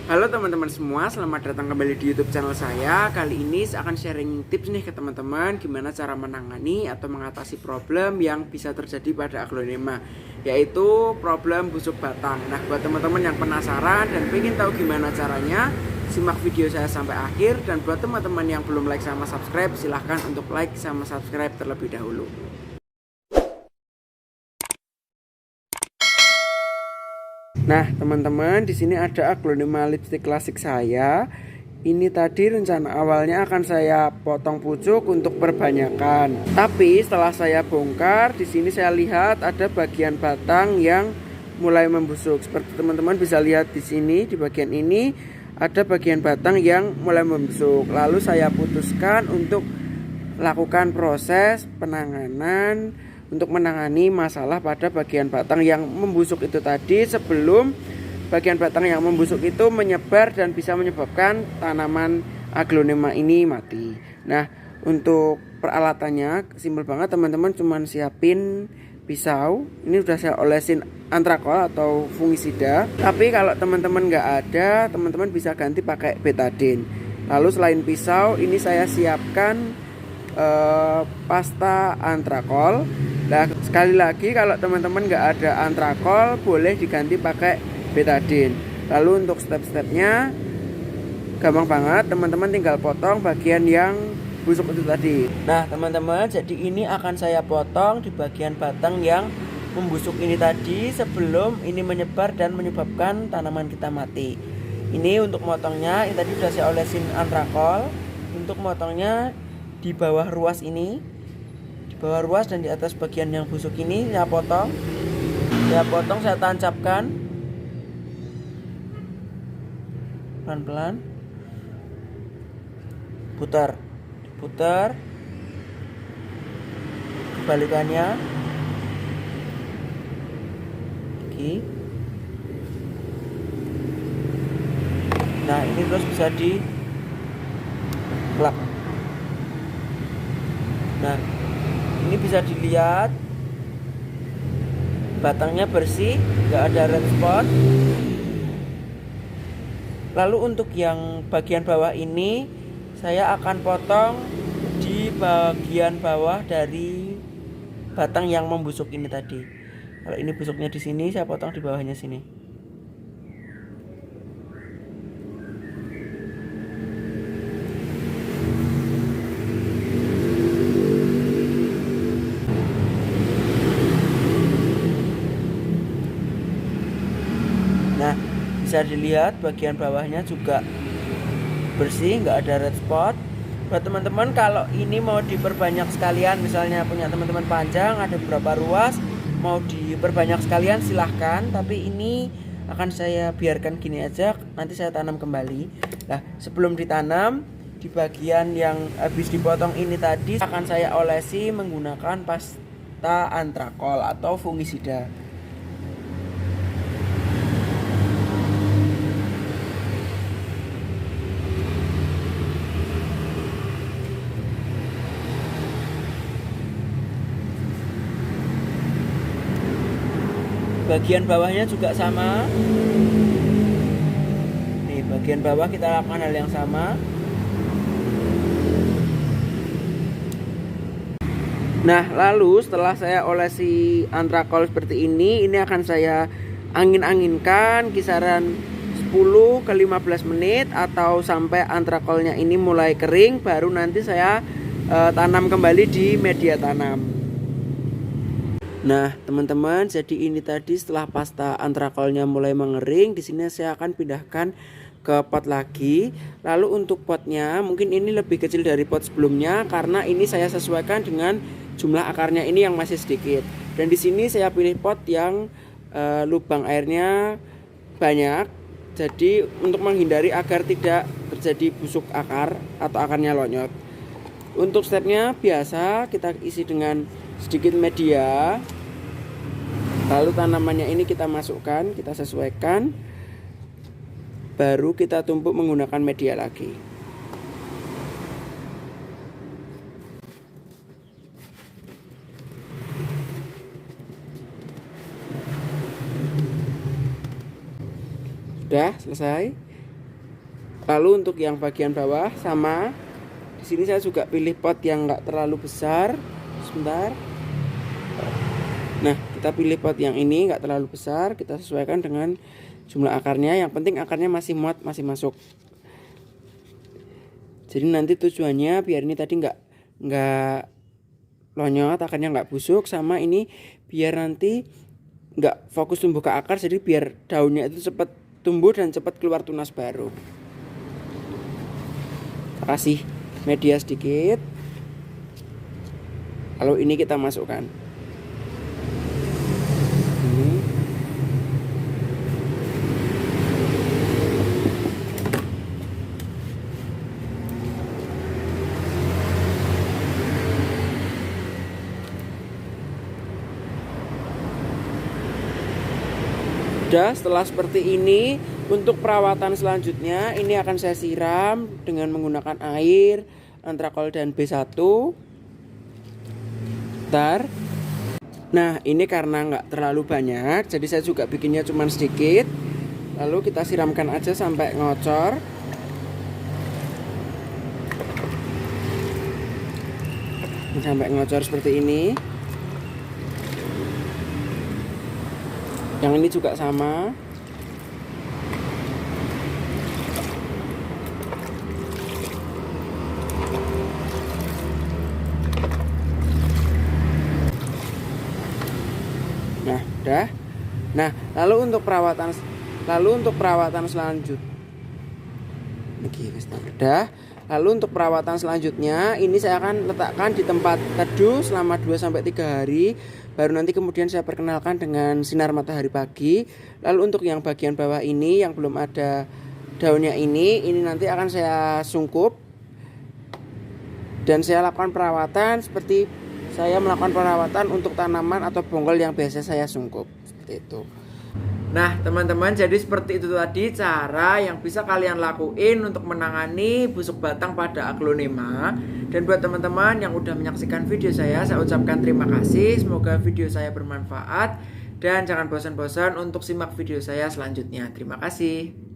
Halo teman-teman semua, selamat datang kembali di YouTube channel saya. Kali ini saya akan sharing tips nih ke teman-teman gimana cara menangani atau mengatasi problem yang bisa terjadi pada aglonema, yaitu problem busuk batang. Nah, buat teman-teman yang penasaran dan pengen tahu gimana caranya, simak video saya sampai akhir. Dan buat teman-teman yang belum like sama subscribe, silahkan untuk like sama subscribe terlebih dahulu. Nah, teman-teman, di sini ada aglonema lipstick klasik saya. Ini tadi rencana awalnya akan saya potong pucuk untuk perbanyakan. Tapi setelah saya bongkar, di sini saya lihat ada bagian batang yang mulai membusuk. Seperti teman-teman bisa lihat di sini, di bagian ini ada bagian batang yang mulai membusuk. Lalu saya putuskan untuk lakukan proses penanganan untuk menangani masalah pada bagian batang yang membusuk itu tadi sebelum bagian batang yang membusuk itu menyebar dan bisa menyebabkan tanaman aglonema ini mati. Nah, untuk peralatannya simpel banget teman-teman, cuman siapin pisau. Ini udah saya olesin antrakol atau fungisida. Tapi kalau teman-teman nggak ada, teman-teman bisa ganti pakai betadine. Lalu selain pisau, ini saya siapkan pasta antrakol. Nah, sekali lagi kalau teman-teman nggak ada antrakol, boleh diganti pakai betadine. Lalu untuk step-stepnya gampang banget, teman-teman tinggal potong bagian yang busuk itu tadi. Nah, teman-teman, jadi ini akan saya potong di bagian batang yang membusuk ini tadi sebelum ini menyebar dan menyebabkan tanaman kita mati. Ini untuk motongnya, ini tadi sudah saya olesin antrakol. Untuk motongnya di bawah ruas ini, di bawah ruas dan di atas bagian yang busuk ini saya potong, saya tancapkan pelan-pelan, putar, diputar, kebalikannya, lagi. Nah, ini terus bisa di klak. Nah, ini bisa dilihat batangnya bersih, nggak ada red spot. Lalu untuk yang bagian bawah ini saya akan potong di bagian bawah dari batang yang membusuk ini tadi. Kalau ini busuknya di sini, saya potong di bawahnya sini. Nah, bisa dilihat bagian bawahnya juga bersih, nggak ada red spot. Buat teman-teman kalau ini mau diperbanyak sekalian, misalnya punya teman-teman panjang, ada beberapa ruas, mau diperbanyak sekalian silahkan. Tapi ini akan saya biarkan gini aja, nanti saya tanam kembali. Nah, sebelum ditanam, di bagian yang habis dipotong ini tadi akan saya olesi menggunakan pasta antrakol atau fungisida. Bagian bawahnya juga sama. Nih, bagian bawah kita lakukan hal yang sama. Nah, lalu setelah saya olesi antrakol seperti ini akan saya angin-anginkan kisaran 10 ke 15 menit atau sampai antrakolnya ini mulai kering, baru nanti saya tanam kembali di media tanam. Nah, teman-teman, jadi ini tadi setelah pasta antrakolnya mulai mengering, di sini saya akan pindahkan ke pot lagi. Lalu untuk potnya, mungkin ini lebih kecil dari pot sebelumnya karena ini saya sesuaikan dengan jumlah akarnya ini yang masih sedikit. Dan di sini saya pilih pot yang lubang airnya banyak. Jadi untuk menghindari agar tidak terjadi busuk akar atau akarnya lonyot. Untuk stepnya biasa kita isi dengan sedikit media. Lalu tanamannya ini kita masukkan, kita sesuaikan. Baru kita tumpuk menggunakan media lagi. Sudah selesai. Lalu untuk yang bagian bawah sama. Di sini saya juga pilih pot yang enggak terlalu besar. Sebentar. Nah, kita pilih pot yang ini enggak terlalu besar, kita sesuaikan dengan jumlah akarnya. Yang penting akarnya masih muat, masih masuk. Jadi nanti tujuannya biar ini tadi enggak lonyot, akarnya enggak busuk, sama ini biar nanti enggak fokus tumbuh ke akar, jadi biar daunnya itu cepat tumbuh dan cepat keluar tunas baru. Kasih media sedikit, lalu ini kita masukkan. Udah, setelah seperti ini, untuk perawatan selanjutnya ini akan saya siram dengan menggunakan air, antrakol dan B1. Bentar. Nah, ini karena nggak terlalu banyak, jadi saya juga bikinnya cuma sedikit. Lalu kita siramkan aja sampai ngocor. Sampai ngocor seperti ini. Yang ini juga sama. Nah, udah. Nah, lalu untuk perawatan selanjutnya. Udah. Lalu untuk perawatan selanjutnya ini saya akan letakkan di tempat teduh selama 2-3 hari. Baru nanti kemudian saya perkenalkan dengan sinar matahari pagi. Lalu untuk yang bagian bawah ini yang belum ada daunnya ini nanti akan saya sungkup. Dan saya lakukan perawatan seperti saya melakukan perawatan untuk tanaman atau bonggol yang biasa saya sungkup. Seperti itu. Nah teman-teman, jadi seperti itu tadi cara yang bisa kalian lakuin untuk menangani busuk batang pada aglonema. Dan buat teman-teman yang udah menyaksikan video saya ucapkan terima kasih. Semoga video saya bermanfaat. Dan jangan bosan-bosan untuk simak video saya selanjutnya. Terima kasih.